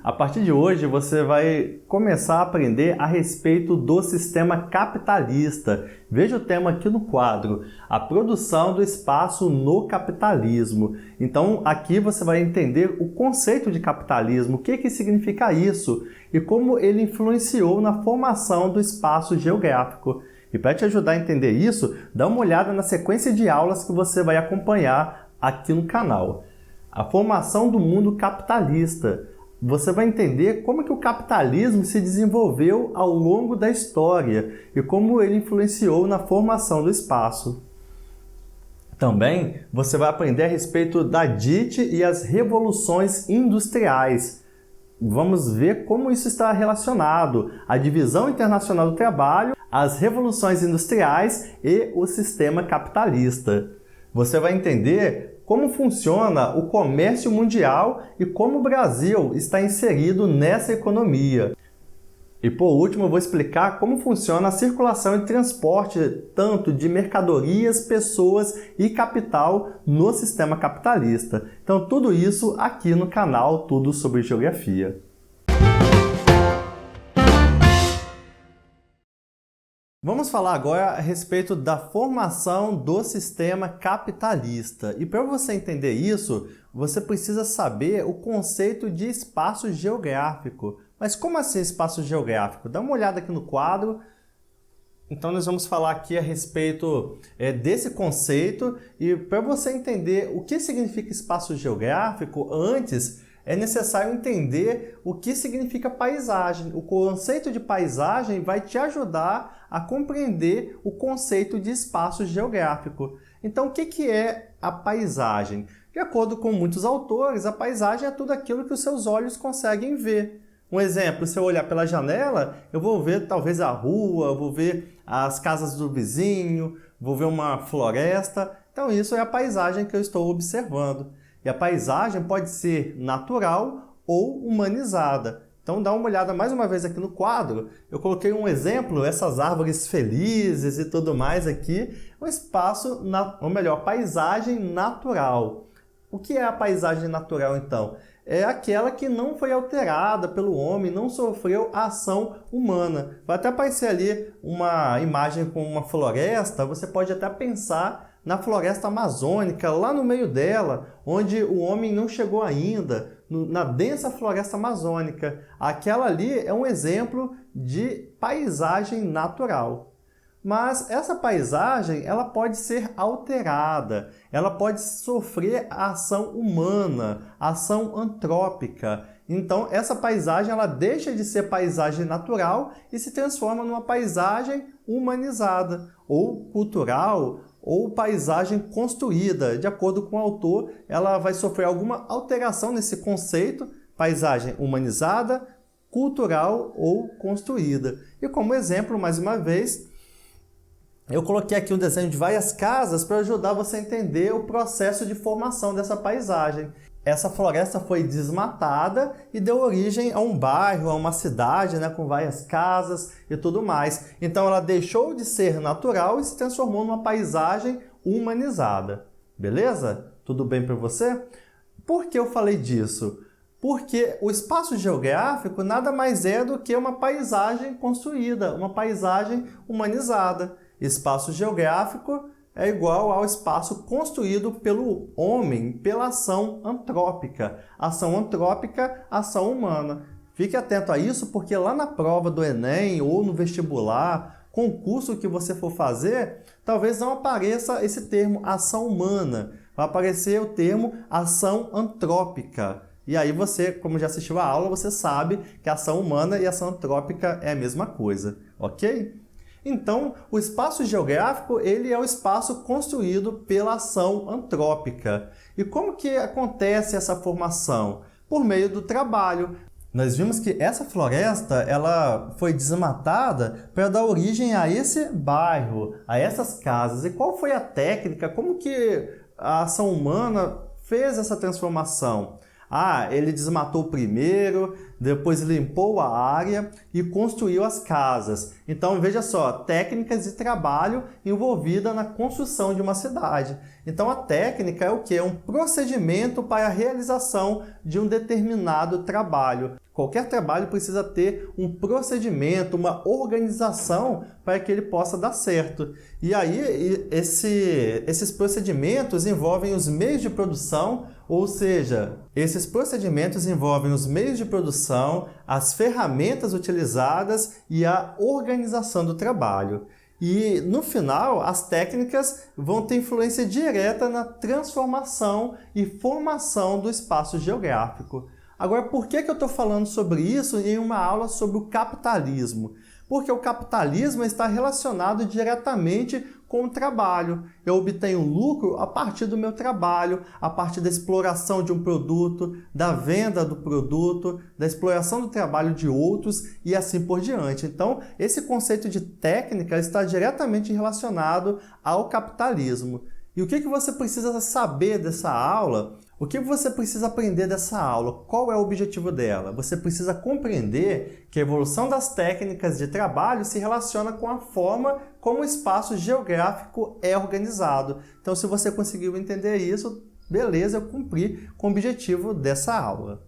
A partir de hoje você vai começar a aprender a respeito do sistema capitalista. Veja o tema aqui no quadro, a produção do espaço no capitalismo. Então aqui você vai entender o conceito de capitalismo, o que significa isso e como ele influenciou na formação do espaço geográfico. E para te ajudar a entender isso, dá uma olhada na sequência de aulas que você vai acompanhar aqui no canal. A formação do mundo capitalista. Você vai entender como que o capitalismo se desenvolveu ao longo da história e como ele influenciou na formação do espaço. Também você vai aprender a respeito da Dite e as revoluções industriais. Vamos ver como isso está relacionado à divisão internacional do trabalho, às revoluções industriais e o sistema capitalista. Você vai entender como funciona o comércio mundial e como o Brasil está inserido nessa economia. E por último, eu vou explicar como funciona a circulação e transporte tanto de mercadorias, pessoas e capital no sistema capitalista. Então tudo isso aqui no canal Tudo sobre Geografia. Vamos falar agora a respeito da formação do sistema capitalista. E para você entender isso, você precisa saber o conceito de espaço geográfico. Mas como assim espaço geográfico? Dá uma olhada aqui no quadro. Então nós vamos falar aqui a respeito desse conceito. E para você entender o que significa espaço geográfico, antes é necessário entender o que significa paisagem. O conceito de paisagem vai te ajudar a compreender o conceito de espaço geográfico. Então, o que é a paisagem? De acordo com muitos autores, a paisagem é tudo aquilo que os seus olhos conseguem ver. Um exemplo, se eu olhar pela janela, eu vou ver talvez a rua, vou ver as casas do vizinho, vou ver uma floresta. Então, isso é a paisagem que eu estou observando. E a paisagem pode ser natural ou humanizada. Então dá uma olhada mais uma vez aqui no quadro. Eu coloquei um exemplo, essas árvores felizes e tudo mais aqui. Um espaço, ou melhor, paisagem natural. O que é a paisagem natural então? É aquela que não foi alterada pelo homem, não sofreu ação humana. Vai até aparecer ali uma imagem com uma floresta, você pode até pensar na floresta amazônica, lá no meio dela, onde o homem não chegou ainda, na densa floresta amazônica. Aquela ali é um exemplo de paisagem natural. Mas essa paisagem ela pode ser alterada, ela pode sofrer a ação humana, a ação antrópica. Então essa paisagem ela deixa de ser paisagem natural e se transforma numa paisagem humanizada, ou cultural, ou paisagem construída. De acordo com o autor, ela vai sofrer alguma alteração nesse conceito, paisagem humanizada, cultural ou construída. E como exemplo, mais uma vez, eu coloquei aqui um desenho de várias casas para ajudar você a entender o processo de formação dessa paisagem. Essa floresta foi desmatada e deu origem a um bairro, a uma cidade, né, com várias casas e tudo mais. Então ela deixou de ser natural e se transformou numa paisagem humanizada. Beleza? Tudo bem para você? Por que eu falei disso? Porque o espaço geográfico nada mais é do que uma paisagem construída, uma paisagem humanizada. Espaço geográfico é igual ao espaço construído pelo homem, pela ação antrópica. Ação antrópica, ação humana. Fique atento a isso, porque lá na prova do Enem ou no vestibular, concurso que você for fazer, talvez não apareça esse termo ação humana. Vai aparecer o termo ação antrópica. E aí você, como já assistiu a aula, você sabe que a ação humana e a ação antrópica é a mesma coisa, ok? Então, o espaço geográfico ele é o espaço construído pela ação antrópica. E como que acontece essa formação? Por meio do trabalho. Nós vimos que essa floresta ela foi desmatada para dar origem a esse bairro, a essas casas. E qual foi a técnica? Como que a ação humana fez essa transformação? Ele desmatou primeiro, depois limpou a área e construiu as casas. Então, veja só, técnicas de trabalho envolvidas na construção de uma cidade. Então a técnica é o quê? É um procedimento para a realização de um determinado trabalho. Qualquer trabalho precisa ter um procedimento, uma organização para que ele possa dar certo. E aí esses procedimentos envolvem os meios de produção, ou seja, esses procedimentos envolvem os meios de produção, as ferramentas utilizadas e a organização do trabalho. E, no final, as técnicas vão ter influência direta na transformação e formação do espaço geográfico. Agora, por que eu estou falando sobre isso em uma aula sobre o capitalismo? Porque o capitalismo está relacionado diretamente com o trabalho. Eu obtenho lucro a partir do meu trabalho, a partir da exploração de um produto, da venda do produto, da exploração do trabalho de outros e assim por diante. Então, esse conceito de técnica está diretamente relacionado ao capitalismo. E o que você precisa saber dessa aula? O que você precisa aprender dessa aula? Qual é o objetivo dela? Você precisa compreender que a evolução das técnicas de trabalho se relaciona com a forma como o espaço geográfico é organizado. Então, se você conseguiu entender isso, beleza, eu cumpri com o objetivo dessa aula.